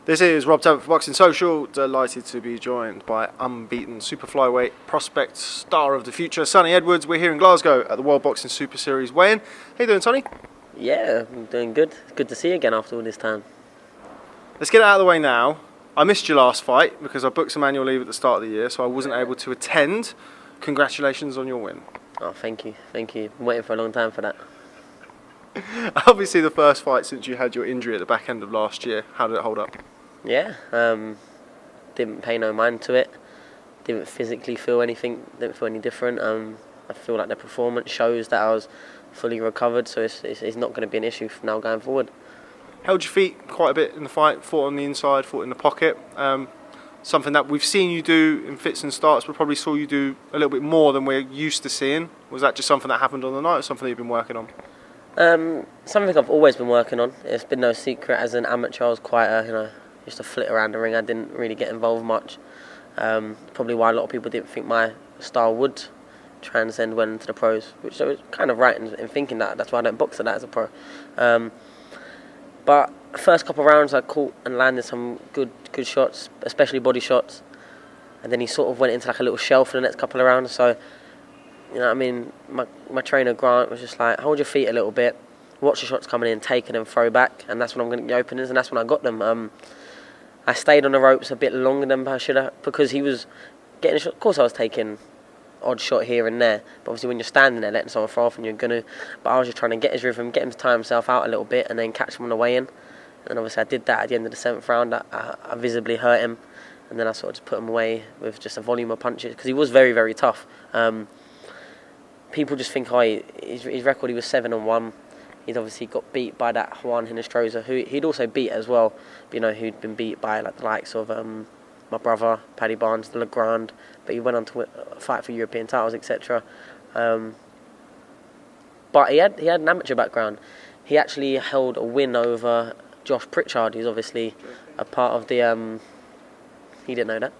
This is Rob Tebbutt for Boxing Social. Delighted to be joined by unbeaten super flyweight prospect, star of the future, Sonny Edwards. We're here in Glasgow at the World Boxing Super Series weigh-in. How you doing, Sonny? Yeah, I'm doing good. Good to see you again after all this time. Let's get it out of the way now. I missed your last fight because I booked some annual leave at the start of the year, so I wasn't able to attend. Congratulations on your win. Oh, thank you. Thank you. I'm waiting for a long time for that. Obviously the first fight since you had your injury at the back end of last year. How did it hold up? Yeah, didn't pay no mind to it. Didn't physically feel anything, didn't feel any different. I feel like the performance shows that I was fully recovered, so it's not going to be an issue from now going forward. Held your feet quite a bit in the fight, fought on the inside, fought in the pocket. Something that we've seen you do in fits and starts, but probably saw you do a little bit more than we're used to seeing. Was that just something that happened on the night or something that you've been working on? Something I've always been working on. It's been no secret. As an amateur, I was quite used to flit around the ring. I didn't really get involved much. Probably why a lot of people didn't think my style would transcend when into the pros, which I was kind of right in thinking that. That's why I don't box at that as a pro. But first couple of rounds I caught and landed some good shots, especially body shots. And then he sort of went into like a little shell for the next couple of rounds. So, you know what I mean, my trainer Grant was just like, hold your feet a little bit, watch the shots coming in, take it and throw back, and that's when I'm going to get openers, and that's when I got them. I stayed on the ropes a bit longer than I should have because he was getting a shot. Of course I was taking odd shot here and there, but obviously when you're standing there letting someone throw off and you're going to, but I was just trying to get his rhythm, get him to time himself out a little bit and then catch him on the way in. And obviously I did that at the end of the 7th round. I visibly hurt him, and then I sort of just put him away with just a volume of punches because he was very, very tough. People just think, his record, he was 7-1. He'd obviously got beat by that Juan Hinestroza, who he'd also beat as well. But, you know, who'd been beat by like the likes of my brother, Paddy Barnes, the Legrand. But he went on to fight for European titles, etc. But he had an amateur background. He actually held a win over Josh Pritchard, who's obviously a part of the... he didn't know that.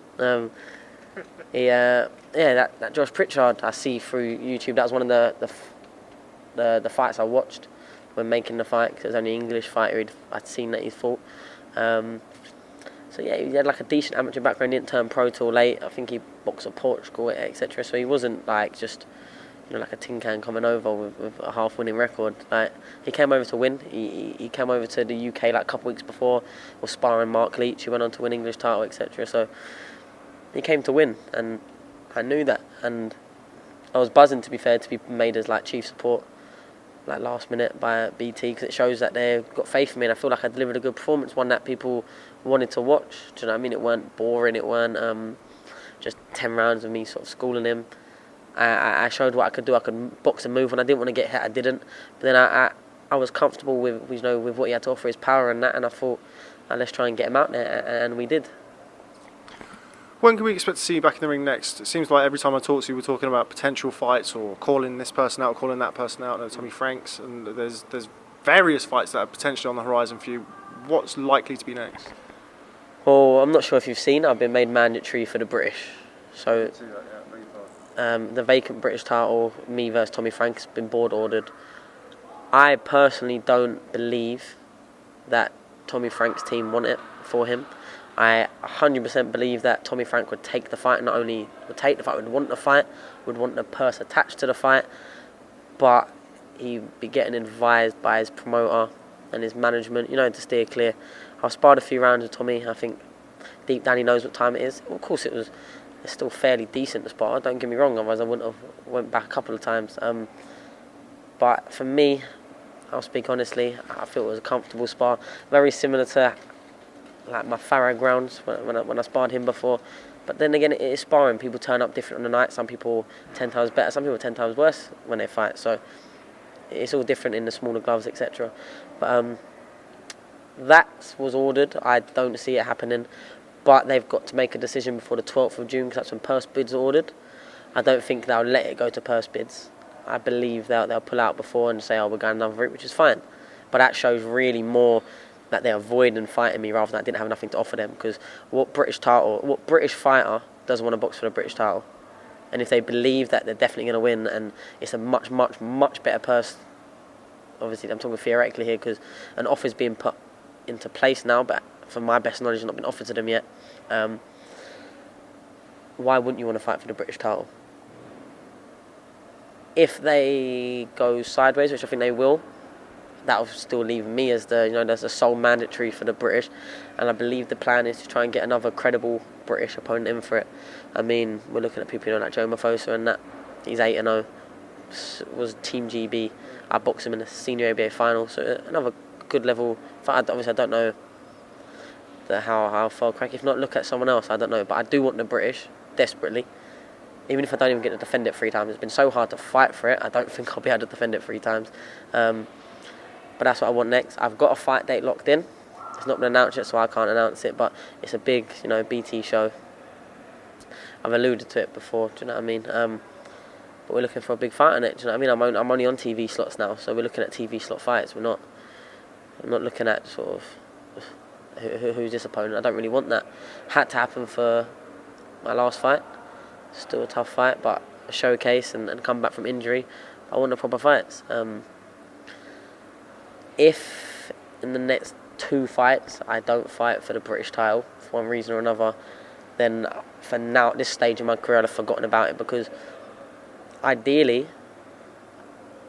That Josh Pritchard I see through YouTube. That was one of the fights I watched when making the fight, because it was only an English fighter I'd seen that he'd fought. So yeah, he had like a decent amateur background. Didn't turn pro till late. I think he boxed at Portugal, etc. So he wasn't like just like a tin can coming over with a half-winning record. Like, he came over to win. He came over to the UK like a couple of weeks before, was sparring Mark Leach, who went on to win English title, etc. So he came to win, and I knew that, and I was buzzing, to be fair, to be made as like chief support like last minute by BT, because it shows that they've got faith in me, and I feel like I delivered a good performance, one that people wanted to watch. Do you know what I mean? It weren't boring, it weren't just 10 rounds of me sort of schooling him. I showed what I could do. I could box and move when I didn't want to get hit. I didn't. But then I was comfortable with with what he had to offer, his power and that, and I thought, let's try and get him out there, and we did. When can we expect to see you back in the ring next? It seems like every time I talk to you, we're talking about potential fights or calling this person out, or calling that person out. Tommy Franks, and there's various fights that are potentially on the horizon for you. What's likely to be next? Well, I'm not sure if you've seen, I've been made mandatory for the British. So the vacant British title, me versus Tommy Franks, has been board ordered. I personally don't believe that Tommy Franks' team want it for him. I 100% believe that Tommy Frank would take the fight, not only would take the fight, would want the fight, would want the purse attached to the fight, but he'd be getting advised by his promoter and his management, to steer clear. I've sparred a few rounds with Tommy. I think deep down he knows what time it is. Well, of course it's still fairly decent to spar, don't get me wrong, otherwise I wouldn't have went back a couple of times. But for me, I'll speak honestly, I feel it was a comfortable spar, very similar to like my Farag rounds when I sparred him before. But then again, it is sparring. People turn up different on the night. Some people 10 times better, some people 10 times worse when they fight. So it's all different in the smaller gloves, etc. But that was ordered. I don't see it happening. But they've got to make a decision before the 12th of June, because that's when purse bids are ordered. I don't think they'll let it go to purse bids. I believe they'll pull out before and say, we're going another route, which is fine. But that shows really more that they're avoiding fighting me rather than I didn't have nothing to offer them. Because what British fighter doesn't want to box for the British title? And if they believe that they're definitely going to win, and it's a much, much, much better purse, obviously I'm talking theoretically here, because an offer's being put into place now, but from my best knowledge, not been offered to them yet. Why wouldn't you want to fight for the British title? If they go sideways, which I think they will, that will still leave me as there's a sole mandatory for the British, and I believe the plan is to try and get another credible British opponent in for it. I mean, we're looking at people like Joe Mafosa and that. He's 8-0, was Team GB. I boxed him in the senior ABA final, so another good level fight. Obviously, I don't know how far crack. If not, look at someone else. I don't know, but I do want the British desperately. Even if I don't even get to defend it 3 times, it's been so hard to fight for it. I don't think I'll be able to defend it 3 times. But that's what I want next. I've got a fight date locked in. It's not been announced yet, so I can't announce it. But it's a big, BT show. I've alluded to it before. Do you know what I mean? But we're looking for a big fight on it. Do you know what I mean? I'm only on TV slots now, so we're looking at TV slot fights. I'm not looking at sort of who's this opponent. I don't really want that. Had to happen for my last fight. Still a tough fight, but a showcase and come back from injury. I want the proper fights. If in the next 2 fights I don't fight for the British title for one reason or another, then for now at this stage in my career I'd have forgotten about it, because ideally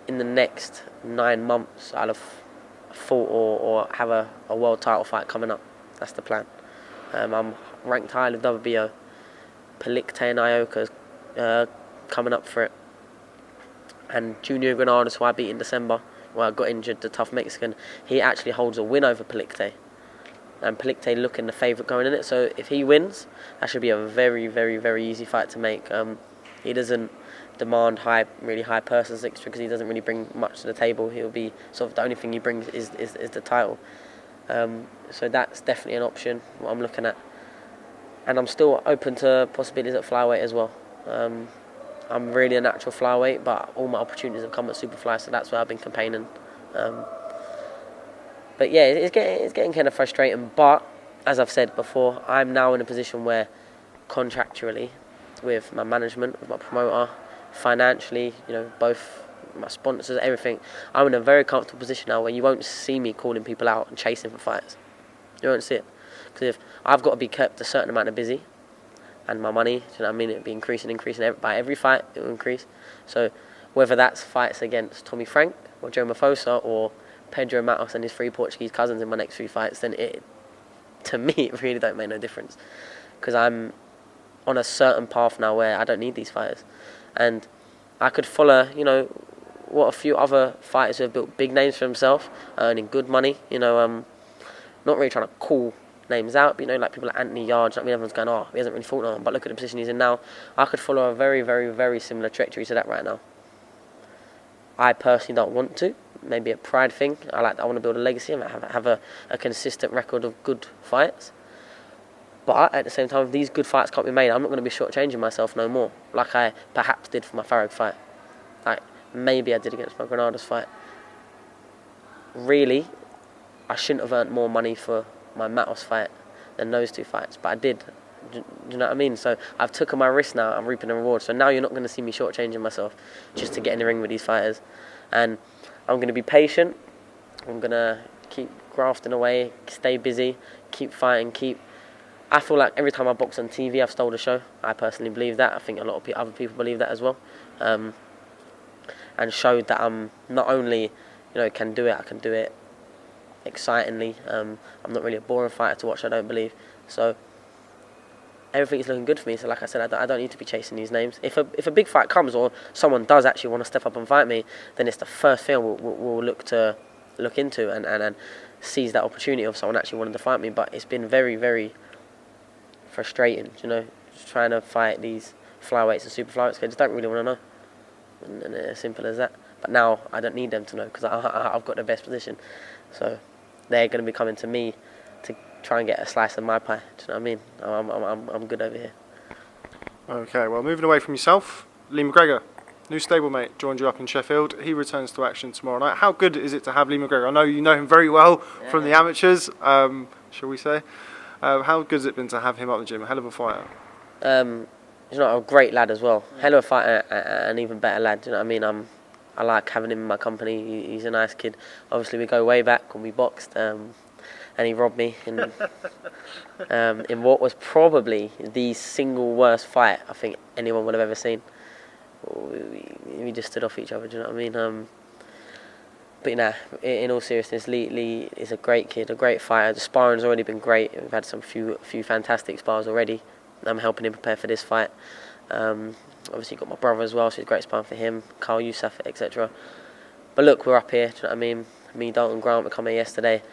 in the next 9 months I'll have fought or have a world title fight coming up. That's the plan. I'm ranked high with WBO. Pelikte and Ioka's coming up for it. And Junior Granadas, who I beat in December, I got injured, the tough Mexican, he actually holds a win over Pelikte. And Pelikte looking the favourite going in it. So if he wins, that should be a very, very, very easy fight to make. He doesn't demand really high person's extra because he doesn't really bring much to the table. He'll be sort of the only thing he brings is the title. So that's definitely an option, what I'm looking at. And I'm still open to possibilities at flyweight as well. I'm really a natural flyweight, but all my opportunities have come at superfly, so that's where I've been campaigning. But yeah, it's getting kind of frustrating. But as I've said before, I'm now in a position where contractually, with my management, with my promoter, financially, both my sponsors, everything, I'm in a very comfortable position now where you won't see me calling people out and chasing for fights. You won't see it. Because if I've got to be kept a certain amount of busy, and my money, do you know what I mean, it'll be increasing. By every fight, it will increase. So whether that's fights against Tommy Frank or Joe Mafosa or Pedro Matos and his 3 Portuguese cousins in my next 3 fights, then to me, it really don't make no difference. Because I'm on a certain path now where I don't need these fighters. And I could follow, what a few other fighters who have built big names for themselves, earning good money, not really trying to call names out, but like people like Anthony Yards, everyone's going, he hasn't really fought on, but look at the position he's in now. I could follow a very, very, very similar trajectory to that right now. I personally don't want to. Maybe a pride thing. I want to build a legacy and have a consistent record of good fights. But at the same time, if these good fights can't be made, I'm not going to be shortchanging myself no more, like I perhaps did for my Farag fight. Like maybe I did against my Granadas fight. Really, I shouldn't have earned more money for my Matos fight than those 2 fights, but I did. Do you know what I mean? So I've taken my risk now. I'm reaping the reward. So now you're not going to see me shortchanging myself just to get in the ring with these fighters. And I'm going to be patient. I'm going to keep grafting away, stay busy, keep fighting, I feel like every time I box on TV, I've stole the show. I personally believe that. I think a lot of other people believe that as well. And showed that I'm not only, can do it, I can do it excitingly. I'm not really a boring fighter to watch, I don't believe. So everything is looking good for me. So like I said, I don't need to be chasing these names. If a big fight comes or someone does actually want to step up and fight me, then it's the first thing we'll look into and seize that opportunity of someone actually wanting to fight me. But it's been very, very frustrating, just trying to fight these flyweights and super flyweights. I just don't really want to know, and it's as simple as that. But now I don't need them to know because I've got the best position. So they're going to be coming to me to try and get a slice of my pie. Do you know what I mean? I'm good over here. Okay, well, moving away from yourself, Lee McGregor, new stablemate, joined you up in Sheffield. He returns to action tomorrow night. How good is it to have Lee McGregor? I know you know him very well from the amateurs, shall we say. How good has it been to have him up the gym? A hell of a fighter. He's a great lad as well. Hell of a fighter, an even better lad. Do you know what I mean? I like having him in my company. He's a nice kid. Obviously, we go way back when we boxed. and he robbed me in what was probably the single worst fight I think anyone would have ever seen. We just stood off each other, do you know what I mean? But in all seriousness, Lee is a great kid, a great fighter. The sparring's already been great. We've had few fantastic spars already. I'm helping him prepare for this fight. Obviously got my brother as well, so it's great sparring for him, Carl Youssef, etc. But look, we're up here, do you know what I mean? Me, Dalton, Grant, we come here yesterday,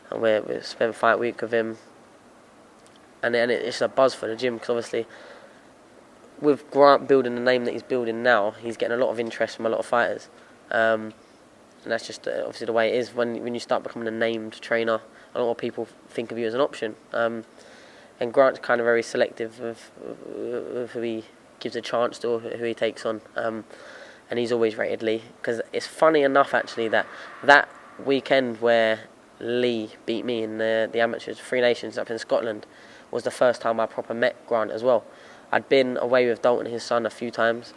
and we spent fight week with him. And it's a buzz for the gym, because obviously, with Grant building the name that he's building now, he's getting a lot of interest from a lot of fighters. And that's just obviously the way it is. When you start becoming a named trainer, a lot of people think of you as an option. And Grant's kind of very selective of who he gives a chance to, or who he takes on. And he's always rated Lee, because it's funny enough actually that weekend where Lee beat me in the amateurs, Three Nations up in Scotland, was the first time I proper met Grant as well. I'd been away with Dalton and his son a few times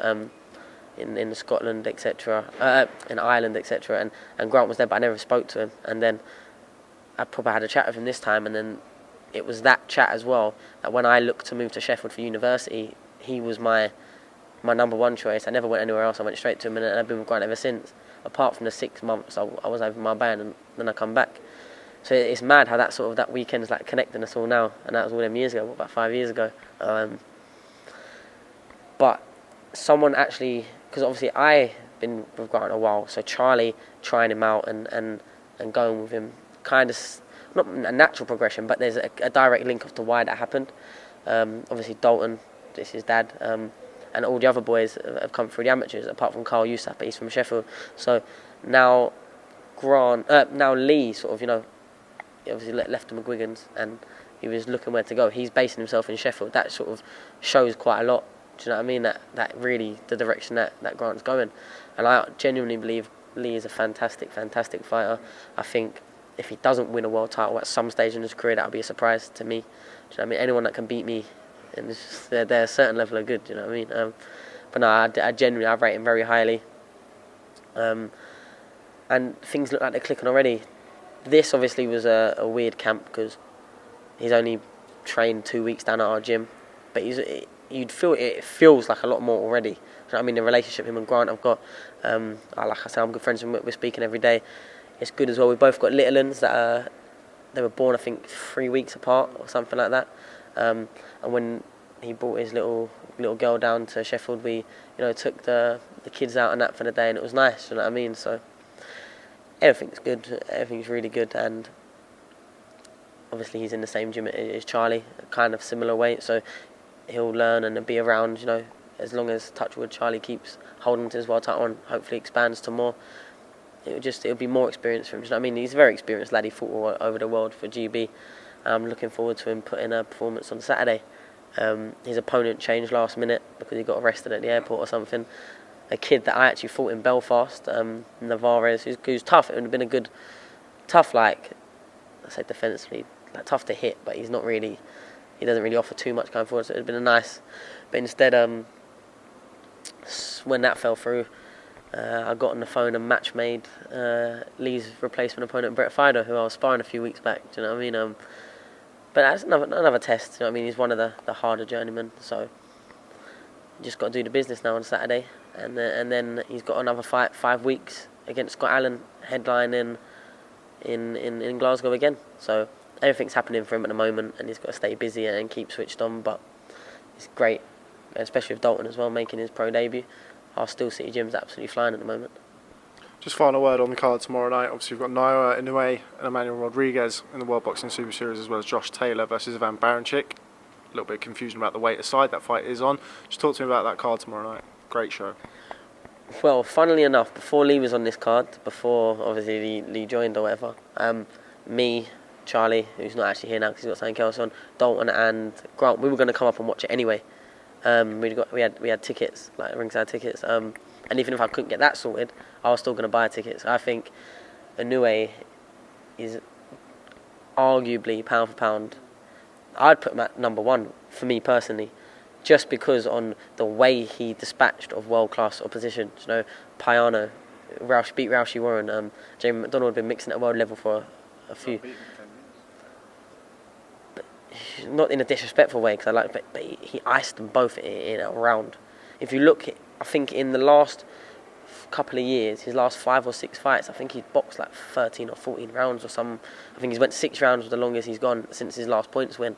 in Scotland, etc., in Ireland, etc., and Grant was there, but I never spoke to him. And then I probably had a chat with him this time, and then it was that chat as well that when I looked to move to Sheffield for university, he was my number one choice. I never went anywhere else. I went straight to him, and I've been with Grant ever since. Apart from the 6 months I was over in Marbella, and then I come back. So it's mad how that weekend's like connecting us all now, and that was all them years ago, about 5 years ago. But someone actually, because obviously I've been with Grant a while, so Charlie trying him out and going with him, kind of not a natural progression, but there's a direct link as to why that happened. Obviously Dalton, this is his dad, and all the other boys have come through the amateurs, apart from Carl Youssef, but he's from Sheffield. So now Lee sort of, he obviously left the McGregors and he was looking where to go. He's basing himself in Sheffield. That sort of shows quite a lot. Do you know what I mean? That really the direction that Grant's going. And I genuinely believe Lee is a fantastic fighter. I think if he doesn't win a world title at some stage in his career, that would be a surprise to me. Do you know what I mean? Anyone that can beat me, and they're a certain level of good. Do you know what I mean? But no, I rate him very highly. And things look like they're clicking already. This obviously was a weird camp because he's only trained 2 weeks down at our gym, but it feels like a lot more already. You know what I mean? The relationship him and Grant I've got, like I said, I'm good friends with him. We're speaking every day. It's good as well. We've both got little uns that they were born I think 3 weeks apart or something like that. And when he brought his little girl down to Sheffield, we took the kids out and that for the day, and it was nice. You know what I mean? So everything's good. Everything's really good, and obviously he's in the same gym as Charlie, kind of similar weight, so he'll learn and be around, as long as touchwood Charlie keeps holding to his world title and hopefully expands to more. It'll be more experience for him. You know what I mean? He's a very experienced lad. He fought all over the world for GB. I'm looking forward to him putting a performance on Saturday. His opponent changed last minute because he got arrested at the airport or something. A kid that I actually fought in Belfast, Navarez, who's tough. It would have been a good, tough, I say defensively, tough to hit, but he doesn't really offer too much going forward, so it would have been a nice. But instead, when that fell through, I got on the phone and match made Lee's replacement opponent, Brett Fido, who I was sparring a few weeks back. Do you know what I mean? But that's another test. You know what I mean? He's one of the harder journeymen, so just got to do the business now on Saturday, and then he's got another fight 5 weeks against Scott Allen, headlining in Glasgow again. So everything's happening for him at the moment, and he's got to stay busy and keep switched on. But it's great, especially with Dalton as well making his pro debut. Our Steel City gym's absolutely flying at the moment. Just final word on the card tomorrow night. Obviously, we've got INOUE and Emmanuel Rodriguez in the World Boxing Super Series, as well as Josh Taylor versus LAYLOR-BARANCHYK. A little bit of confusion about the weight aside, that fight is on. Just talk to me about that card tomorrow night. Great show. Well, funnily enough, before Lee was on this card, before obviously Lee joined or whatever, me, Charlie, who's not actually here now because he's got something else on, Dalton and Grant, we were going to come up and watch it anyway. We had tickets, ringside tickets, and even if I couldn't get that sorted, I was still going to buy tickets. I think INOUE is arguably pound for pound, I'd put him at number one for me personally, just because on the way he dispatched of world-class opposition. Payano, beat Raushi Warren, Jamie McDonald had been mixing at world level for a few. not in a disrespectful way, because but he iced them both in a round. If you look, I think in the last couple of years, his last 5 or 6 fights, I think he's boxed like 13 or 14 rounds or some. I think he's went 6 rounds, was the longest he's gone since his last points win.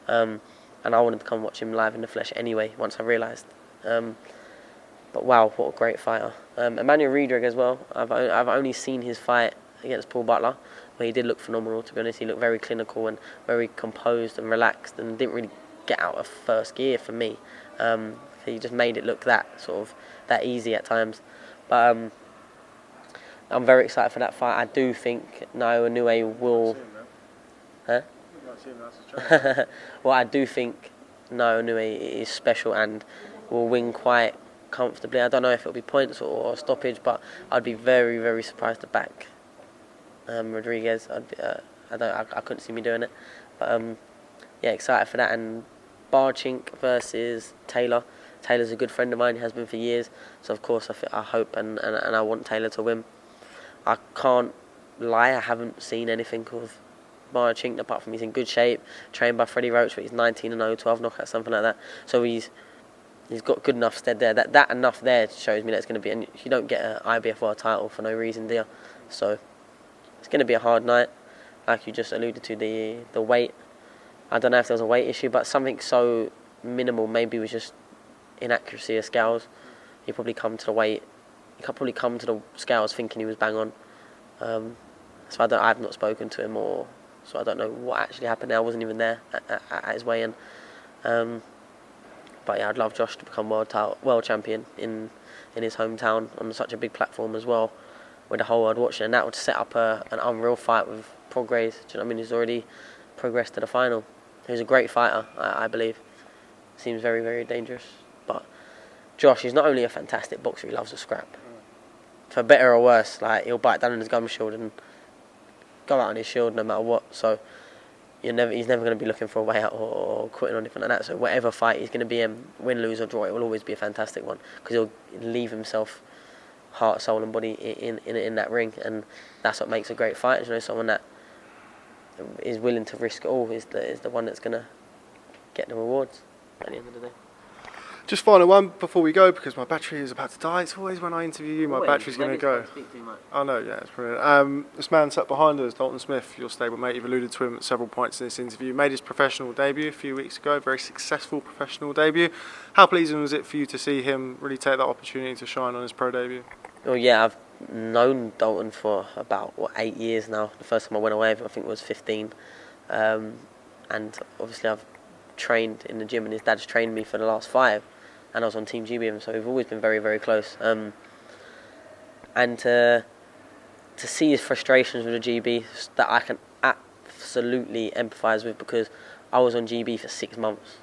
And I wanted to come watch him live in the flesh anyway, once I realised. But wow, what a great fighter. Emmanuel Riedrich as well. I've only seen his fight against Paul Butler, where he did look phenomenal, to be honest. He looked very clinical and very composed and relaxed, and didn't really get out of first gear for me. He just made it look that easy at times. But I'm very excited for that fight. I do think INOUE will... Huh? Well, I do think INOUE is special and will win quite comfortably. I don't know if it'll be points or stoppage, but I'd be very, very surprised to back Rodriguez. I couldn't see me doing it, but yeah, excited for that. And Barachink versus Taylor. Taylor's a good friend of mine. He has been for years. So of course I hope and I want Taylor to win. I can't lie, I haven't seen anything of Barachink apart from he's in good shape, trained by Freddie Roach, but he's 19-0, 12 knockouts, something like that. So he's got good enough stead there. That enough there shows me that it's going to be. And you don't get an IBFR title for no reason, do you? So it's going to be a hard night, like you just alluded to. The weight. I don't know if there was a weight issue, but something so minimal. Maybe it was just inaccuracy of scales. He probably come to the weight. He could probably come to the scales thinking he was bang on. So I've not spoken to him, so I don't know what actually happened there. I wasn't even there at his weigh-in. But yeah, I'd love Josh to become world champion in his hometown on such a big platform as well, with the whole world watching, and that would set up an unreal fight with Prograis. Do you know what I mean? He's already progressed to the final. He's a great fighter, I believe. Seems very, very dangerous. But Josh, he's not only a fantastic boxer, he loves a scrap. For better or worse, like he'll bite down on his gum shield and go out on his shield no matter what. So he's never going to be looking for a way out or quitting or anything like that. So whatever fight he's going to be in, win, lose or draw, it will always be a fantastic one, because he'll leave himself heart, soul and body in that ring, and that's what makes a great fighter. You know, someone that is willing to risk it all is the one that's going to get the rewards at the end of the day. Just final one before we go, because my battery is about to die. It's always when I interview you, my battery's going to go. I know, yeah, it's brilliant. This man sat behind us, Dalton Smith, your stablemate. You've alluded to him at several points in this interview. Made his professional debut a few weeks ago, very successful professional debut. How pleasing was it for you to see him really take that opportunity to shine on his pro debut? Well, yeah, I've known Dalton for about 8 years now. The first time I went away, I think it was 15, and obviously I've trained in the gym, and his dad's trained me for the last 5. And I was on Team GB, so we've always been very, very close. And to see his frustrations with the GB, that I can absolutely empathise with, because I was on GB for 6 months,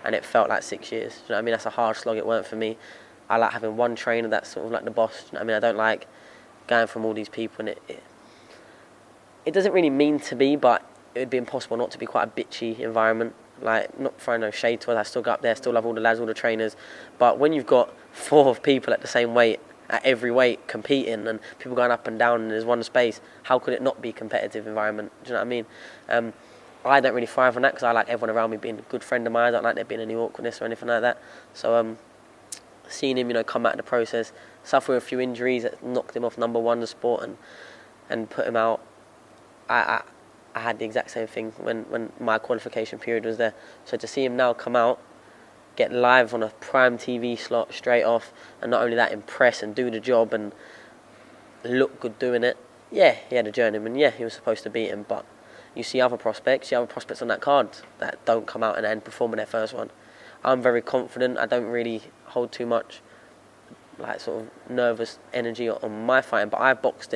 and it felt like 6 years. Do you know what I mean? That's a hard slog. It weren't for me. I like having one trainer that's sort of like the boss. Do you know what I mean? I don't like going from all these people, and it doesn't really mean to be, but it would be impossible not to be quite a bitchy environment. Like, not throwing no shade to us, I still go up there, still love all the lads, all the trainers. But when you've got 4 people at the same weight, at every weight, competing, and people going up and down, and there's one space, how could it not be a competitive environment? Do you know what I mean? I don't really thrive on that, because I like everyone around me being a good friend of mine. I don't like there being any awkwardness or anything like that. So seeing him, come out of the process, suffer a few injuries that knocked him off number 1 in the sport and put him out, I had the exact same thing when my qualification period was there. So to see him now come out, get live on a prime TV slot straight off, and not only that, impress and do the job and look good doing it. Yeah, he had a journeyman. Yeah, he was supposed to beat him, but you see other prospects on that card that don't come out and perform in their first one. I'm very confident. I don't really hold too much like sort of nervous energy on my fighting, but I boxed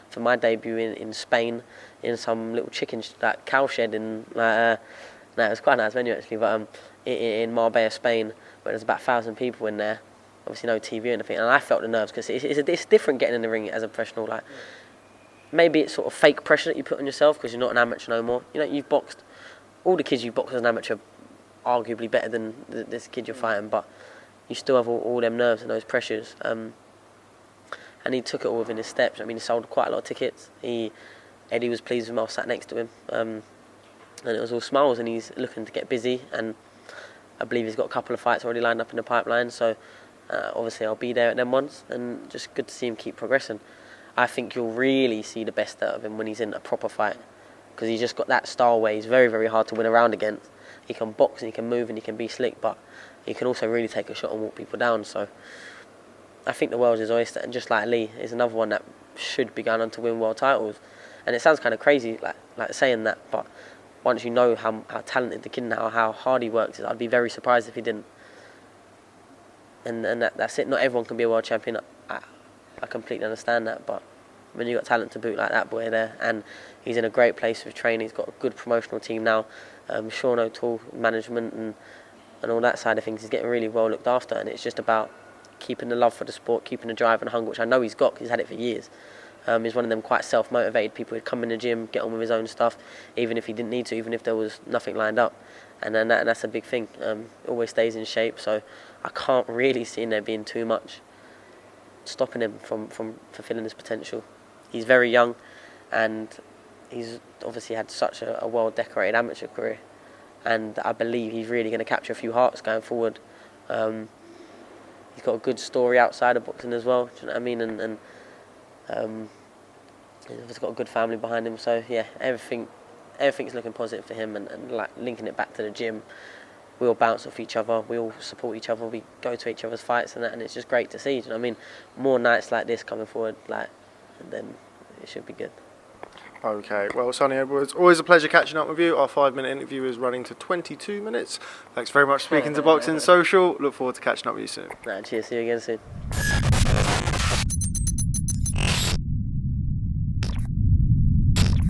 for my debut in Spain in some little cow shed in no, it was quite a nice venue actually, but in Marbella, Spain, where there's about 1,000 people in there, obviously no TV or anything, and I felt the nerves, because it's different getting in the ring as a professional. Like, maybe it's sort of fake pressure that you put on yourself because you're not an amateur no more. You've boxed, all the kids you've boxed as an amateur, arguably better than this kid you're fighting, but you still have all them nerves and those pressures. And he took it all within his steps. I mean, he sold quite a lot of tickets. Eddie was pleased with him. I was sat next to him. and it was all smiles, and he's looking to get busy, and I believe he's got a couple of fights already lined up in the pipeline, so obviously I'll be there at them ones, and just good to see him keep progressing. I think you'll really see the best out of him when he's in a proper fight, because he's just got that style where he's very, very hard to win around against. He can box and he can move and he can be slick, but he can also really take a shot and walk people down. So I think the world's his oyster, and just like Lee is another one that should be going on to win world titles. And it sounds kind of crazy, like saying that, but once you know how talented the kid and how hard he works, I'd be very surprised if he didn't. And that's it. Not everyone can be a world champion. I completely understand that, but when you've got talent to boot like that boy there, and he's in a great place with training, he's got a good promotional team now, Sean O'Toole management and all that side of things, he's getting really well looked after, and it's just about keeping the love for the sport, keeping the drive and hunger, which I know he's got because he's had it for years. He's one of them quite self-motivated people who'd come in the gym, get on with his own stuff, even if he didn't need to, even if there was nothing lined up. And then that's a big thing. Always stays in shape, so I can't really see there being too much stopping him from fulfilling his potential. He's very young, and he's obviously had such a well-decorated amateur career, and I believe he's really going to capture a few hearts going forward. He's got a good story outside of boxing as well, do you know what I mean? And he's got a good family behind him, so yeah, everything's looking positive for him, and like linking it back to the gym. We all bounce off each other, we all support each other, we go to each other's fights and that, and it's just great to see, do you know what I mean? More nights like this coming forward, and then it should be good. Okay, well, Sonny Edwards, always a pleasure catching up with you. Our 5-minute interview is running to 22 minutes. Thanks very much for speaking to Boxing Social. Look forward to catching up with you soon. Cheers, see you again soon.